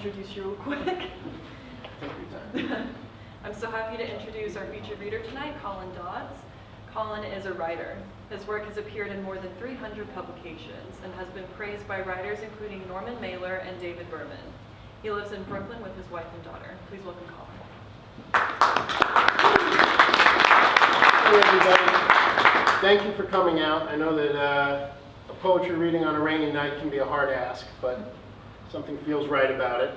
introduce you real quick. I'm so happy to introduce our featured reader tonight, Colin Dodds. Colin is a writer. His work has appeared in more than 300 publications and has been praised by writers including Norman Mailer and David Berman. He lives in Brooklyn with his wife and daughter. Please welcome Colin. Hey everybody, thank you for coming out. I know that a poetry reading on a rainy night can be a hard ask, but something feels right about it.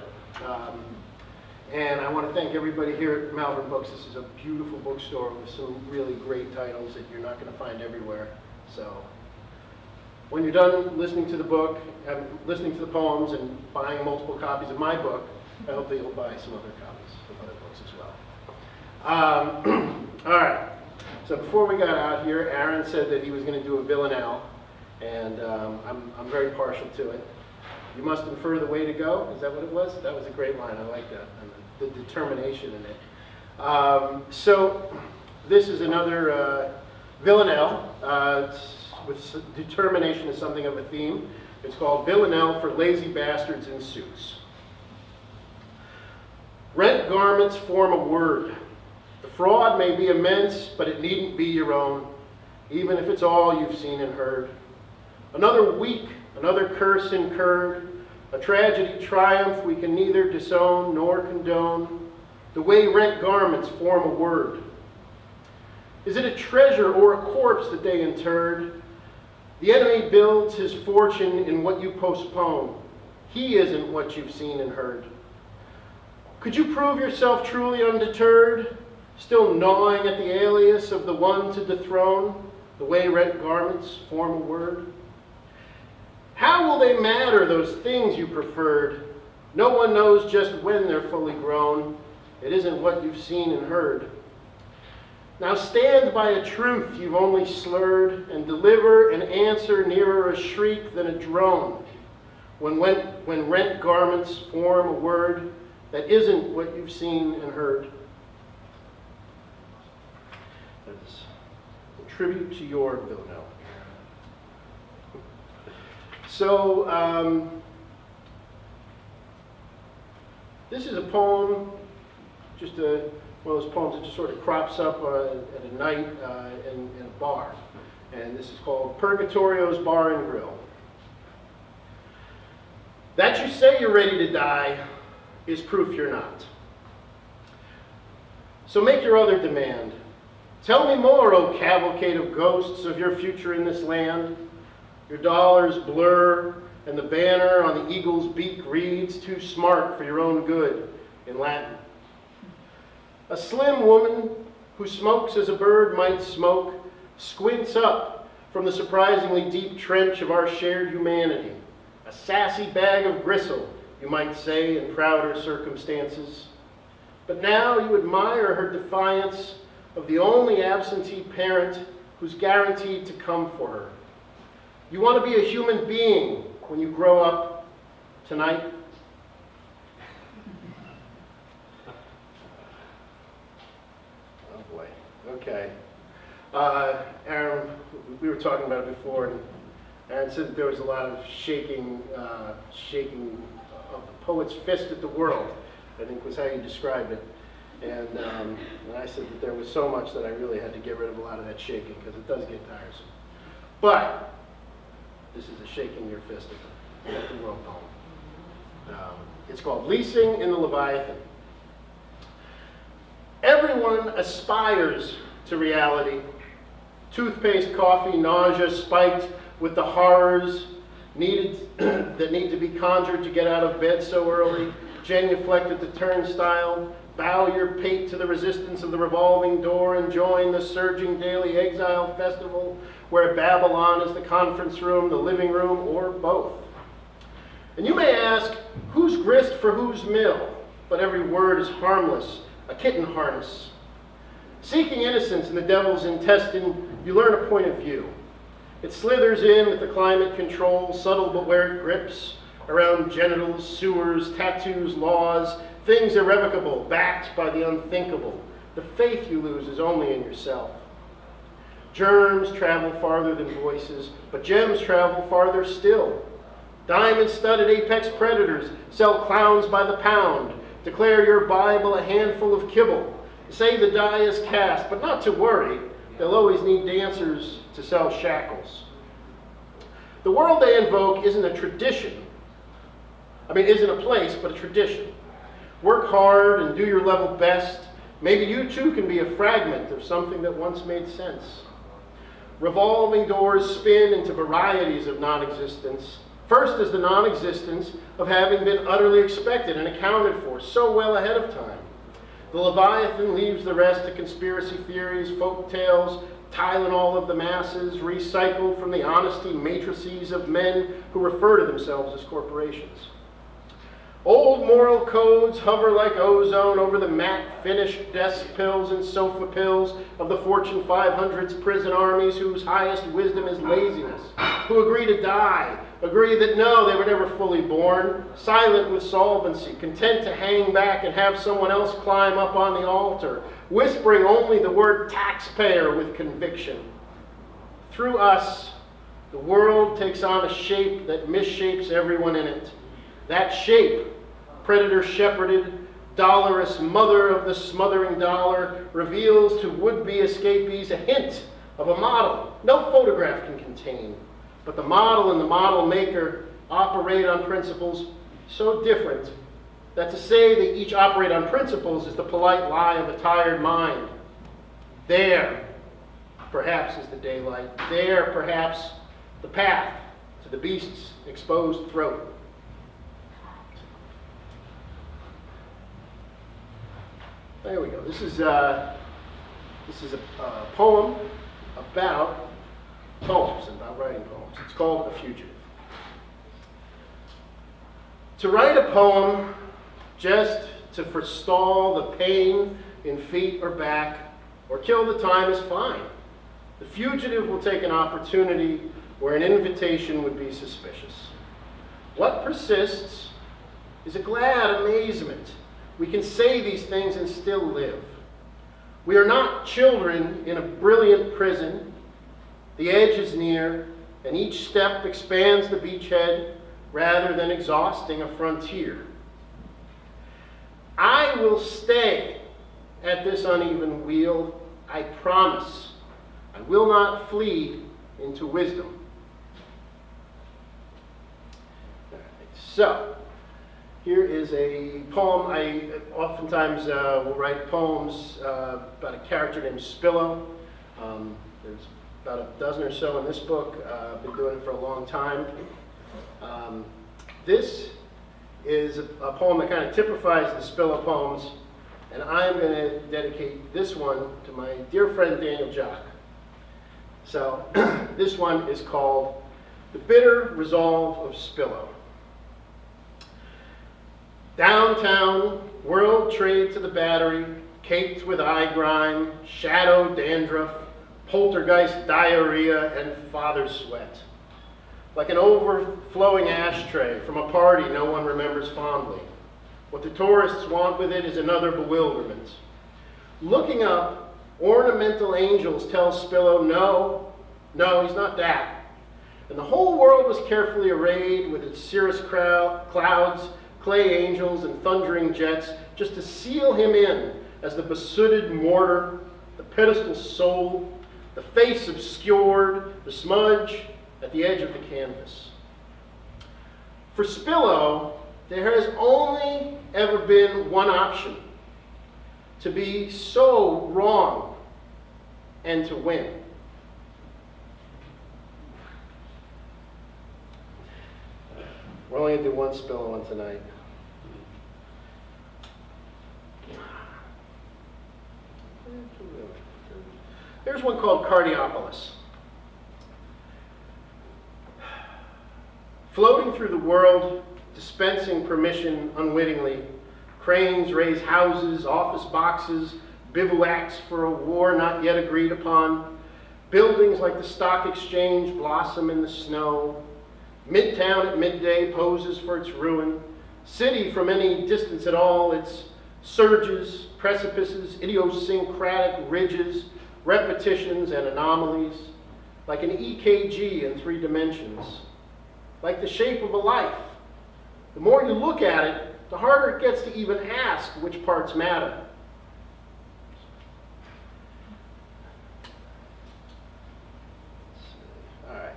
And I want to thank everybody here at Malvern Books. This is a beautiful bookstore with some really great titles that you're not going to find everywhere. So when you're done listening to the book, listening to the poems, and buying multiple copies of my book, I hope that you'll buy some other copies of other books as well. All right. So before we got out here, Aaron said that he was going to do a Villanelle, and I'm very partial to it. You must infer the way to go. Is that what it was? That was a great line. I like that. And the determination in it. So this is another Villanelle. With determination is something of a theme. It's called Villanelle for Lazy Bastards in Suits. Rent garments form a word. The fraud may be immense, but it needn't be your own, even if it's all you've seen and heard. Another week, another curse incurred, a tragedy triumph we can neither disown nor condone. The way rent garments form a word. Is it a treasure or a corpse that they interred? The enemy builds his fortune in what you postpone. He isn't what you've seen and heard. Could you prove yourself truly undeterred, still gnawing at the alias of the one to dethrone, the way rent garments form a word? How will they matter, those things you preferred? No one knows just when they're fully grown. It isn't what you've seen and heard. Now stand by a truth you've only slurred and deliver an answer nearer a shriek than a drone. When rent garments form a word that isn't what you've seen and heard. That's a tribute to your Villanelle. So, this is a poem, just one of those poems that just sort of crops up at a night in a bar. And this is called Purgatorio's Bar and Grill. That you say you're ready to die is proof you're not. So make your other demand. Tell me more, O cavalcade of ghosts, of your future in this land. Your dollars blur, and the banner on the eagle's beak reads, too smart for your own good, in Latin. A slim woman who smokes as a bird might smoke, squints up from the surprisingly deep trench of our shared humanity. A sassy bag of gristle, you might say, in prouder circumstances. But now you admire her defiance of the only absentee parent who's guaranteed to come for her. You want to be a human being when you grow up tonight? Oh boy, okay. Aaron, we were talking about it before, and Aaron said that there was a lot of shaking of the poet's fist at the world, I think was how you described it. And I said that there was so much that I really had to get rid of a lot of that shaking, because it does get tiresome. But this is a shaking your fist at the world poem. It's called Leasing in the Leviathan. Everyone aspires to reality. Toothpaste, coffee, nausea, spiked with the horrors that need to be conjured to get out of bed so early. Genuflect at the turnstile. Bow your pate to the resistance of the revolving door and join the surging daily exile festival where Babylon is the conference room, the living room, or both. And you may ask, who's grist for whose mill? But every word is harmless, a kitten harness. Seeking innocence in the devil's intestine, you learn a point of view. It slithers in with the climate control, subtle but where it grips, around genitals, sewers, tattoos, laws, things irrevocable, backed by the unthinkable. The faith you lose is only in yourself. Germs travel farther than voices, but gems travel farther still. Diamond-studded apex predators sell clowns by the pound. Declare your Bible a handful of kibble. Say the die is cast, but not to worry. They'll always need dancers to sell shackles. The world they invoke isn't a tradition. Isn't a place, but a tradition. Work hard and do your level best. Maybe you too can be a fragment of something that once made sense. Revolving doors spin into varieties of non-existence. First is the non-existence of having been utterly expected and accounted for so well ahead of time. The Leviathan leaves the rest to conspiracy theories, folk tales, Tylenol of the masses, recycled from the honesty matrices of men who refer to themselves as corporations. Old moral codes hover like ozone over the matte-finished desk pills and sofa pills of the Fortune 500's prison armies whose highest wisdom is laziness, who agree to die, agree that no, they were never fully born, silent with solvency, content to hang back and have someone else climb up on the altar, whispering only the word taxpayer with conviction. Through us, the world takes on a shape that misshapes everyone in it. That shape, predator-shepherded, dolorous mother of the smothering dollar, reveals to would-be escapees a hint of a model no photograph can contain. But the model and the model maker operate on principles so different that to say they each operate on principles is the polite lie of a tired mind. There, perhaps, is the daylight. There, perhaps, the path to the beast's exposed throat. There we go. This is a poem about poems and about writing poems. It's called The Fugitive. To write a poem just to forestall the pain in feet or back or kill the time is fine. The fugitive will take an opportunity where an invitation would be suspicious. What persists is a glad amazement. We can say these things and still live. We are not children in a brilliant prison. The edge is near, and each step expands the beachhead rather than exhausting a frontier. I will stay at this uneven wheel. I promise. I will not flee into wisdom. All right, so, here is a poem. I oftentimes will write poems about a character named Spillo. There's about a dozen or so in this book. I've been doing it for a long time. This is a poem that kind of typifies the Spillo poems, and I'm going to dedicate this one to my dear friend Daniel Jock. So this one is called The Bitter Resolve of Spillo. Downtown, World Trade to the Battery, caked with eye grime, shadow dandruff, poltergeist diarrhea, and father sweat. Like an overflowing ashtray from a party no one remembers fondly. What the tourists want with it is another bewilderment. Looking up, ornamental angels tell Spillo, no, he's not that. And the whole world was carefully arrayed with its cirrus clouds, clay angels, and thundering jets, just to seal him in as the besooted mortar, the pedestal soul, the face obscured, the smudge at the edge of the canvas. For Spillo, there has only ever been one option: to be so wrong and to win. We're only going to do one Spillo one tonight. Here's one called Cardiopolis. Floating through the world, dispensing permission unwittingly, cranes raise houses, office boxes, bivouacs for a war not yet agreed upon. Buildings like the stock exchange blossom in the snow. Midtown at midday poses for its ruin. City from any distance at all, its surges, precipices, idiosyncratic ridges, repetitions and anomalies, like an EKG in 3 dimensions. like the shape of a life. The more you look at it, the harder it gets to even ask which parts matter. All right.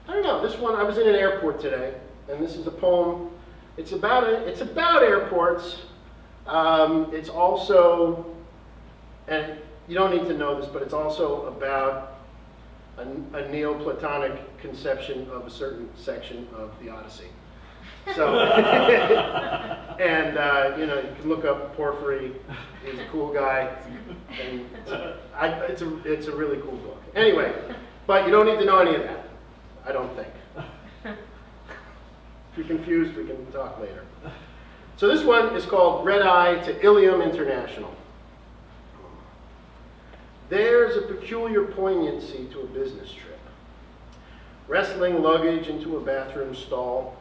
I don't know, this one, I was in an airport today, and this is a poem. It's about airports. It's also, and you don't need to know this, but it's also about a Neoplatonic conception of a certain section of the Odyssey. So, and you know, you can look up Porphyry. He's a cool guy, and it's a really cool book. Anyway, but you don't need to know any of that, I don't think. If you're confused, we can talk later. So this one is called RedEye to Ilium International. There's a peculiar poignancy to a business trip. Wrestling luggage into a bathroom stall,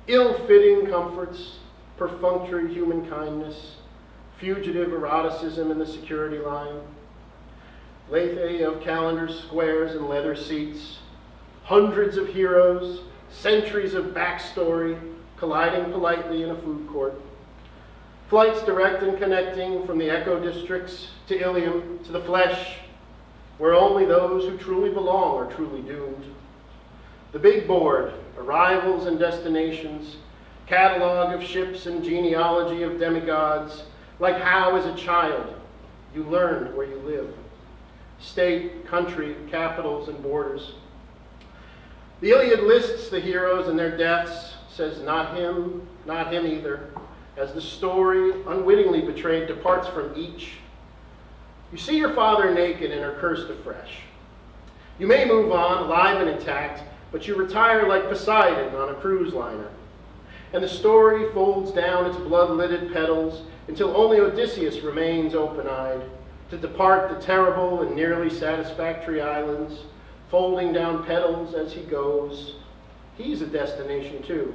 ill-fitting comforts, perfunctory human kindness, fugitive eroticism in the security line, lethe of calendars, squares, and leather seats, hundreds of heroes, centuries of backstory, colliding politely in a food court. Flights direct and connecting from the echo districts to Ilium, to the flesh, where only those who truly belong are truly doomed. The big board, arrivals and destinations, catalog of ships and genealogy of demigods, like how as a child you learned where you live. State, country, capitals, and borders. The Iliad lists the heroes and their deaths, says not him either, as the story, unwittingly betrayed, departs from each. You see your father naked and are cursed afresh. You may move on, alive and intact, but you retire like Poseidon on a cruise liner. And the story folds down its blood-lidded petals until only Odysseus remains open-eyed to depart the terrible and nearly satisfactory islands, folding down petals as he goes. He's a destination too.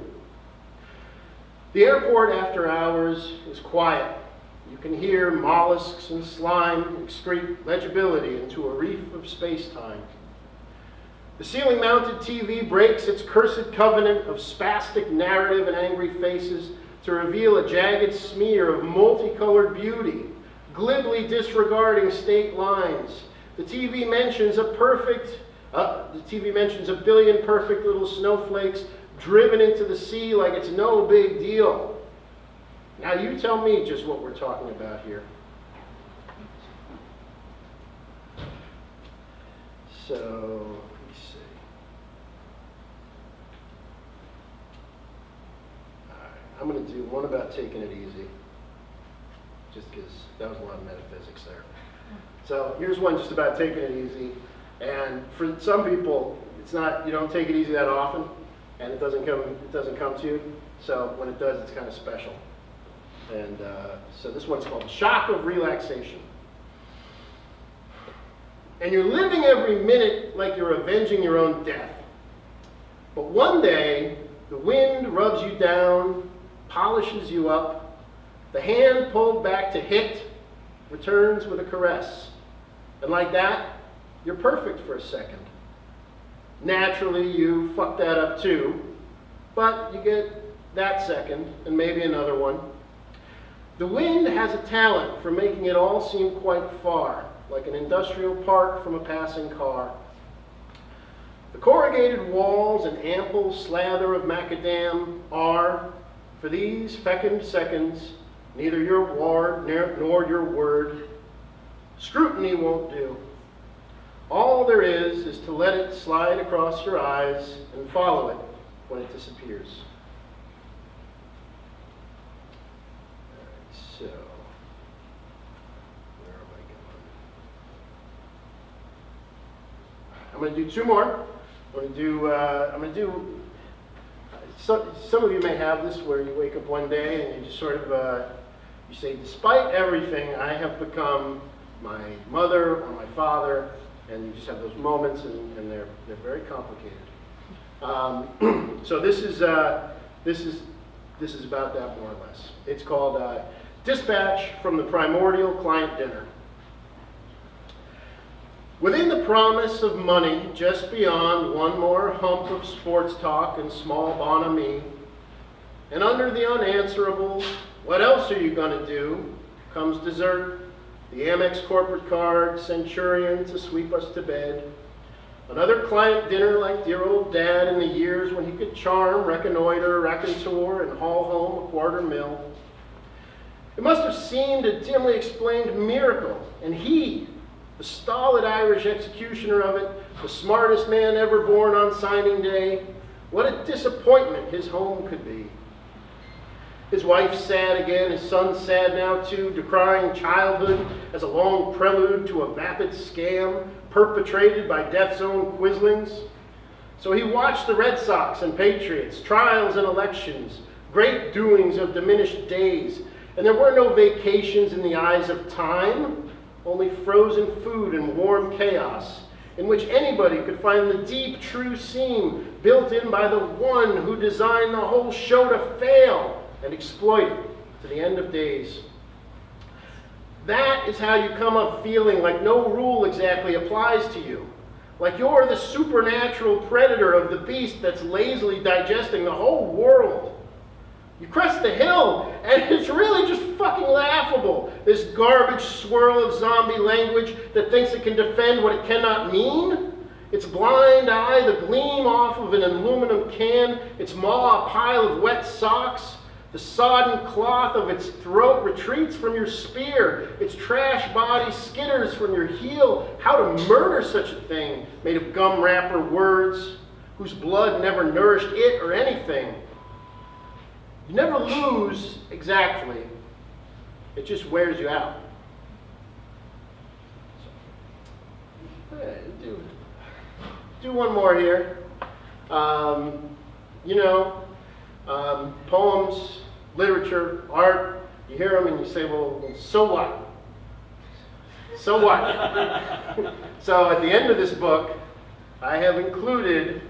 The airport after hours is quiet. You can hear mollusks and slime excrete legibility into a reef of space-time. The ceiling-mounted TV breaks its cursed covenant of spastic narrative and angry faces to reveal a jagged smear of multicolored beauty, glibly disregarding state lines. The TV mentions a billion perfect little snowflakes driven into the sea like it's no big deal. Now you tell me just what we're talking about here. So, let me see. All right, I'm going to do one about taking it easy, just because that was a lot of metaphysics there. So here's one just about taking it easy. And for some people, it's not, you don't take it easy that often, and it doesn't come to you. So when it does, it's kind of special. And so this one's called Shock of Relaxation. And you're living every minute like you're avenging your own death. But one day, the wind rubs you down, polishes you up. The hand pulled back to hit returns with a caress. And like that, you're perfect for a second. Naturally, you fuck that up too, but you get that second and maybe another one. The wind has a talent for making it all seem quite far, like an industrial park from a passing car. The corrugated walls and ample slather of macadam are, for these fecund seconds, neither your ward nor your word. Scrutiny won't do. All there is to let it slide across your eyes and follow it when it disappears. So, where am I going? I'm going to do two more. I'm going to do. Some of you may have this where you wake up one day and you just sort of you say, despite everything, I have become my mother or my father, and you just have those moments, and they're very complicated. So this is about that more or less. It's called Dispatch from the Primordial Client Dinner. Within the promise of money, just beyond one more hump of sports talk and small bonhomie, and under the unanswerable, what else are you going to do, comes dessert, the Amex corporate card, Centurion to sweep us to bed, another client dinner like dear old Dad in the years when he could charm, reconnoiter, raconteur, and haul home a $250. It must have seemed a dimly explained miracle, and he, the stolid Irish executioner of it, the smartest man ever born on signing day, what a disappointment his home could be. His wife's sad again, his son's sad now too, decrying childhood as a long prelude to a vapid scam perpetrated by death's own quislings. So he watched the Red Sox and Patriots, trials and elections, great doings of diminished days, and there were no vacations in the eyes of time, only frozen food and warm chaos, in which anybody could find the deep, true seam built in by the one who designed the whole show to fail and exploit it to the end of days. That is how you come up feeling like no rule exactly applies to you, like you're the supernatural predator of the beast that's lazily digesting the whole world. You crest the hill, and it's really just fucking laughable. This garbage swirl of zombie language that thinks it can defend what it cannot mean. Its blind eye, the gleam off of an aluminum can. Its maw, a pile of wet socks. The sodden cloth of its throat retreats from your spear. Its trash body skitters from your heel. How to murder such a thing, made of gum wrapper words, whose blood never nourished it or anything. You never lose exactly. It just wears you out. Do one more here. Poems, literature, art, you hear them and you say, well, so what? So what? So at the end of this book, I have included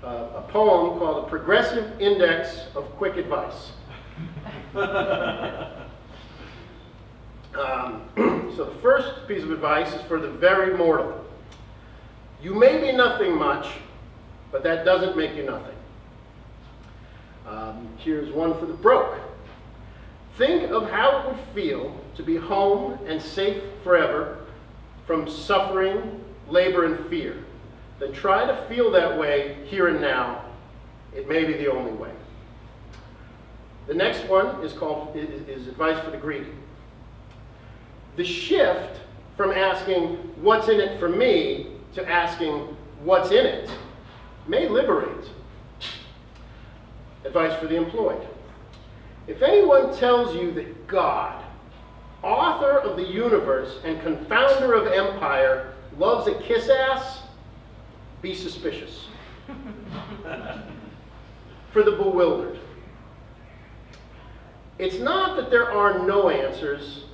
a poem called A Progressive Index of Quick Advice. So the first piece of advice is for the very mortal. You may be nothing much, but that doesn't make you nothing. Here's one for the broke. Think of how it would feel to be home and safe forever from suffering, labor, and fear. Then try to feel that way here and now. It may be the only way. The next one is advice for the greedy. The shift from asking, what's in it for me, to asking, what's in it, may liberate. Advice for the employed. If anyone tells you that God, author of the universe and confounder of empire, loves a kiss ass, be suspicious. For the bewildered. It's not that there are no answers,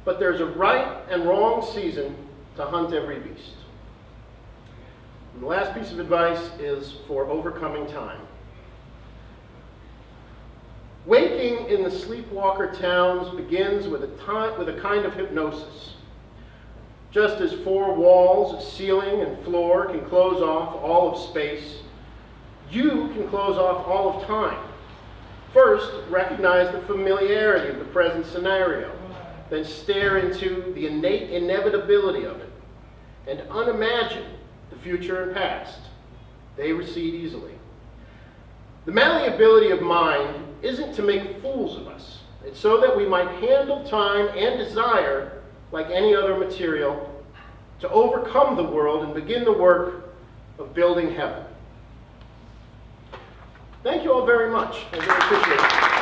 but there's a right and wrong season to hunt every beast. And the last piece of advice is for overcoming time. Waking in the sleepwalker towns begins with a kind of hypnosis. Just as four walls, ceiling, and floor can close off all of space, you can close off all of time. First, recognize the familiarity of the present scenario, then stare into the innate inevitability of it, and unimagine the future and past. They recede easily. The malleability of mind isn't to make fools of us. It's so that we might handle time and desire like any other material, to overcome the world and begin the work of building heaven. Thank you all very much. I really appreciate it.